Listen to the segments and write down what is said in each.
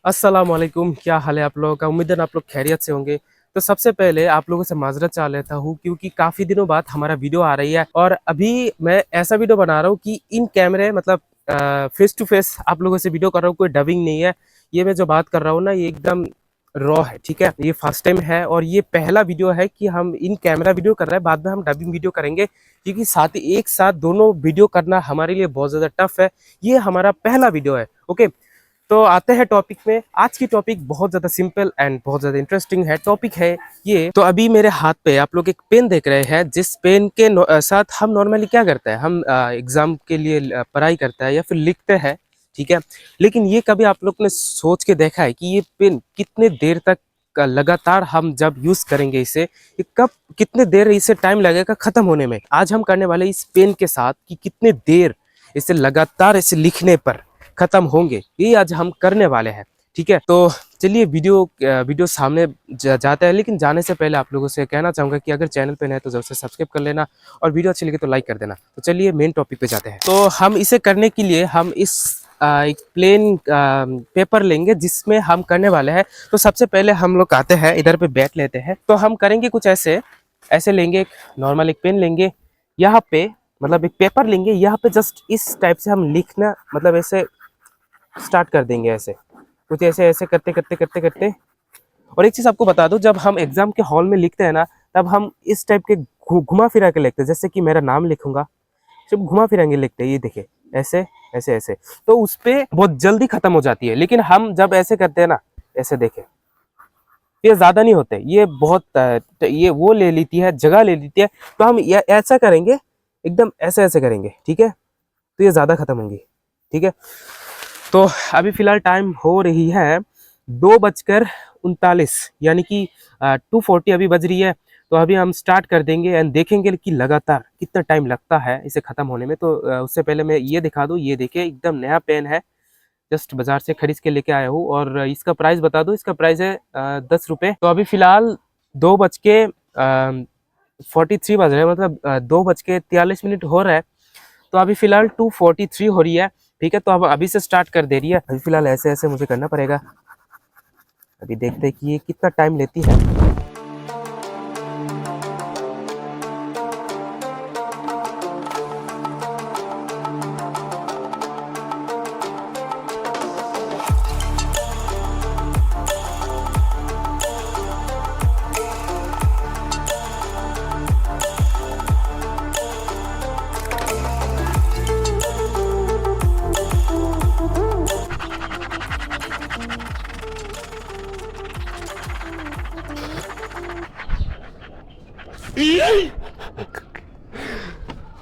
अस्सलाम वालेकुम, क्या हाल है आप लोगों का। उम्मीद है आप लोग खैरियत से होंगे। तो सबसे पहले आप लोगों से माजरत चाह लेता हूँ क्योंकि काफ़ी दिनों बाद हमारा वीडियो आ रही है और अभी मैं ऐसा वीडियो बना रहा हूँ कि इन कैमरे मतलब फेस टू फेस आप लोगों से वीडियो कर रहा हूँ, कोई डबिंग नहीं है। ये मैं जो बात कर रहा हूँ ना, ये एकदम रॉ है, ठीक है। ये फर्स्ट टाइम है और ये पहला वीडियो है कि हम इन कैमरा वीडियो कर रहे हैं, बाद में हम डबिंग वीडियो करेंगे क्योंकि साथ ही एक साथ दोनों वीडियो करना हमारे लिए बहुत ज़्यादा टफ है। ये हमारा पहला वीडियो है, ओके। तो आते हैं टॉपिक में। आज की टॉपिक बहुत ज़्यादा सिंपल एंड बहुत ज़्यादा इंटरेस्टिंग है। टॉपिक है ये, तो अभी मेरे हाथ पे आप लोग एक पेन देख रहे हैं, जिस पेन के साथ हम नॉर्मली क्या करते हैं, हम एग्ज़ाम के लिए पढ़ाई करते हैं या फिर लिखते हैं, ठीक है। लेकिन ये कभी आप लोग ने सोच के देखा है कि ये पेन कितने देर तक लगातार हम जब यूज़ करेंगे इसे, ये कब कितने देर इसे टाइम लगेगा ख़त्म होने में। आज हम करने वाले इस पेन के साथ कि कितने देर इसे लगातार इसे लिखने पर खत्म होंगे, ये आज हम करने वाले हैं, ठीक है। तो चलिए वीडियो सामने जाते हैं, लेकिन जाने से पहले आप लोगों से कहना चाहूँगा कि अगर चैनल पे नए हैं तो जरूर से सब्सक्राइब कर लेना और वीडियो अच्छी लगे तो लाइक कर देना। तो चलिए मेन टॉपिक पे जाते हैं। तो हम इसे करने के लिए हम इस एक प्लेन पेपर लेंगे जिसमें हम करने वाले हैं। तो सबसे पहले हम लोग आते हैं, इधर पे बैठ लेते हैं। तो हम करेंगे कुछ ऐसे ऐसे लेंगे, एक नॉर्मल एक पेन लेंगे, यहाँ पे मतलब एक पेपर लेंगे, यहाँ पे जस्ट इस टाइप से हम लिखना मतलब ऐसे स्टार्ट कर देंगे, ऐसे कुछ ऐसे ऐसे करते करते करते करते। और एक चीज़ आपको बता दूं, जब हम एग्जाम के हॉल में लिखते हैं ना, तब हम इस टाइप के घुमा फिरा के लिखते हैं। जैसे कि मेरा नाम लिखूंगा, जब घुमा फिरांगे लिखते हैं, ये देखिए ऐसे ऐसे ऐसे, तो उस पे बहुत जल्दी खत्म हो जाती है। लेकिन हम जब ऐसे करते हैं ना, ऐसे देखें, ये ज्यादा नहीं होते, ये बहुत ये वो ले लेती है, जगह ले लेती है। तो हम ये ऐसा करेंगे, एकदम ऐसे ऐसे करेंगे, ठीक है। तो ये ज्यादा खत्म होंगी, ठीक है। तो अभी फिलहाल टाइम हो रही है 2:39, यानी कि 2:40 अभी बज रही है। तो अभी हम स्टार्ट कर देंगे एंड देखेंगे कि लगातार कितना टाइम लगता है इसे ख़त्म होने में। तो उससे पहले मैं ये दिखा दूँ, ये देखिए एकदम नया पेन है, जस्ट बाज़ार से खरीद के लेके आया हूँ। और इसका प्राइस बता दूँ, इसका प्राइस है 10 रुपये। तो अभी फ़िलहाल 2:43 बज रहे हैं, मतलब 2:43 हो रहा है। तो अभी फ़िलहाल 2:43 हो रही है, ठीक है। तो अब अभी से स्टार्ट कर दे रही है। अभी फ़िलहाल ऐसे ऐसे मुझे करना पड़ेगा। अभी देखते हैं कि ये कितना टाइम लेती है।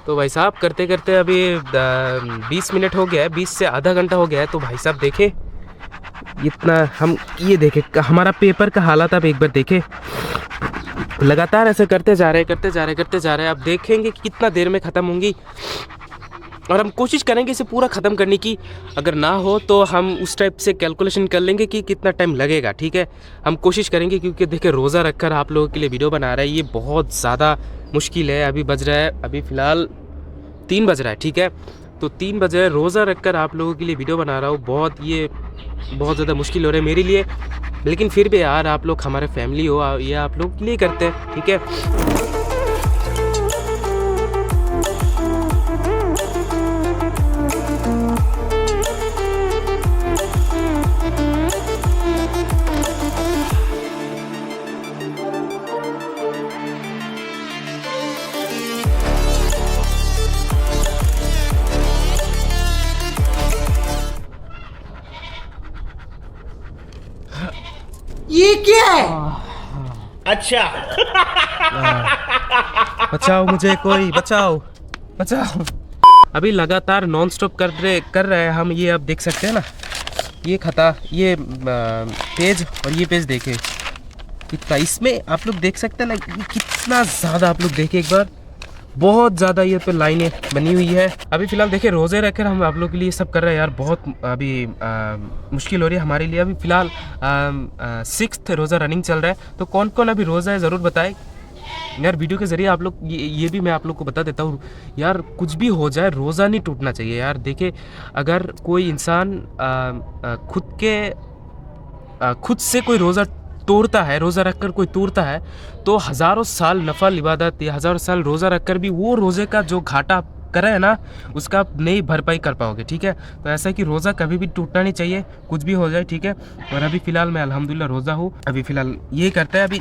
तो भाई साहब करते करते अभी 20 मिनट हो गया है, 20 से आधा घंटा हो गया है। तो भाई साहब देखे इतना, हम ये देखे हमारा पेपर का हालत, आप एक बार देखे। लगातार ऐसे करते जा रहे हैं, करते जा रहे हैं, करते जा रहे हैं। अब देखेंगे कि कितना देर में ख़त्म होंगी और हम कोशिश करेंगे इसे पूरा ख़त्म करने की। अगर ना हो तो हम उस टाइप से कैलकुलेशन कर लेंगे कि कितना टाइम लगेगा, ठीक है। हम कोशिश करेंगे क्योंकि देखिए रोज़ा रखकर आप लोगों के लिए वीडियो बना रहा है, ये बहुत ज़्यादा मुश्किल है। अभी बज रहा है, अभी फ़िलहाल 3 बज रहा है, ठीक है। तो 3 बज रहा है, रोज़ा रखकर आप लोगों के लिए वीडियो बना रहा हूँ। बहुत ज़्यादा मुश्किल हो रहा है मेरे लिए, लेकिन फिर भी यार आप लोग हमारे फैमिली हो, ये आप लोग के लिए करते हैं, ठीक है। ये क्या है? अच्छा। बचाओ मुझे, कोई बचाओ, बचाओ। अभी लगातार नॉन स्टॉप कर रहे हैं हम। ये आप देख सकते हैं ना, ये खता, ये पेज और ये पेज देखे कितना, इसमें आप लोग देख सकते हैं ना कितना ज़्यादा। आप लोग देखे एक बार, बहुत ज़्यादा ये पे लाइनें बनी हुई है। अभी फ़िलहाल देखिए रोज़े रखकर हम आप लोग के लिए सब कर रहे हैं यार। बहुत अभी मुश्किल हो रही है हमारे लिए। अभी फ़िलहाल 6th रोज़ा रनिंग चल रहा है। तो कौन कौन अभी रोज़ा है ज़रूर बताएं यार। वीडियो के ज़रिए आप लोग ये भी मैं आप लोग को बता देता हूँ यार, कुछ भी हो जाए रोज़ा नहीं टूटना चाहिए यार। देखिए अगर कोई इंसान खुद के खुद से कोई रोज़ा तोड़ता है, रोज़ा रखकर कोई तोड़ता है, तो हज़ारों साल नफल इबादत या हज़ारों साल रोज़ा रखकर भी वो रोज़े का जो घाटा आप करे है ना, उसका आप नहीं भरपाई कर पाओगे। ठीक है, तो ऐसा है कि रोज़ा कभी भी टूटना नहीं चाहिए, कुछ भी हो जाए। ठीक है, और अभी फ़िलहाल मैं अल्हम्दुलिल्लाह रोज़ा हूँ। अभी फ़िलहाल ये करता है, अभी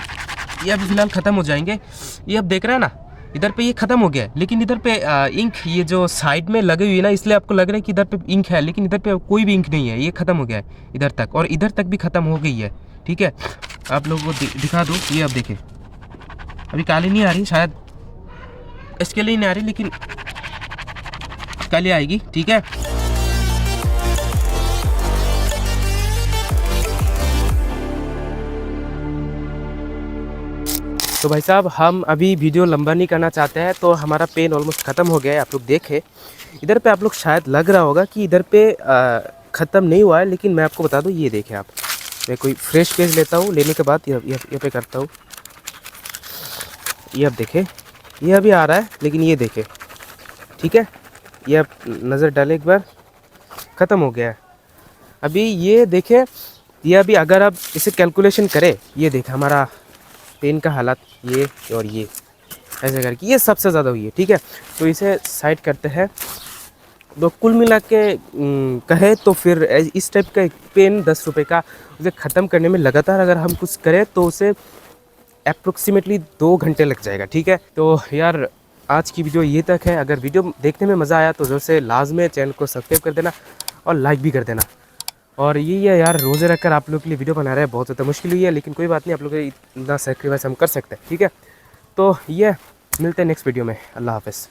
ये अभी फ़िलहाल ख़त्म हो जाएंगे। ये अब देख रहे हैं ना, इधर पे ये ख़त्म हो गया है, लेकिन इधर पे इंक ये जो साइड में लगी हुई है ना, इसलिए आपको लग रहा है कि इधर पे इंक है, लेकिन इधर पे कोई भी इंक नहीं है। ये ख़त्म हो गया है इधर तक, और इधर तक भी ख़त्म हो गई है। ठीक है, आप लोगों को दिखा दूँ, ये अब देखें, अभी काली नहीं आ रही, शायद इसके लिए नहीं आ रही, लेकिन कल ही आएगी। ठीक है, तो भाई साहब हम अभी वीडियो लंबा नहीं करना चाहते हैं, तो हमारा पेन ऑलमोस्ट ख़त्म हो गया है। आप लोग देखें, इधर पे आप लोग शायद लग रहा होगा कि इधर पे ख़त्म नहीं हुआ है, लेकिन मैं आपको बता दूं, ये देखें आप, मैं कोई फ्रेश पेज लेता हूँ, लेने के बाद ये पे करता हूँ, ये अब देखें, ये अभी आ रहा है, लेकिन ये देखें। ठीक है, ये अब नज़र डालें एक बार, ख़त्म हो गया है। अभी ये देखें, ये अभी अगर आप इसे कैलकुलेशन करें, ये देखें हमारा पेन का हालत, ये और ये ऐसे करके ये सबसे ज़्यादा हुई है। ठीक है, तो इसे साइड करते हैं। तो कुल मिला के कहे तो फिर इस टाइप का एक पेन 10 रुपये का, उसे ख़त्म करने में लगातार अगर हम कुछ करें तो उसे अप्रोक्सीमेटली 2 घंटे लग जाएगा। ठीक है, तो यार आज की वीडियो ये तक है। अगर वीडियो देखने में मज़ा आया तो ज़रूर से लाजमी चैनल को सब्सक्राइब कर देना और लाइक भी कर देना। और यही है यार, रोज़े रखकर आप लोग के लिए वीडियो बना रहे हैं, बहुत ज़्यादा मुश्किल हुई है, लेकिन कोई बात नहीं, आप लोग इतना सेक्रीफाइस हम कर सकते हैं। ठीक है, तो ये मिलते हैं नेक्स्ट वीडियो में। अल्लाह हाफ़िज़।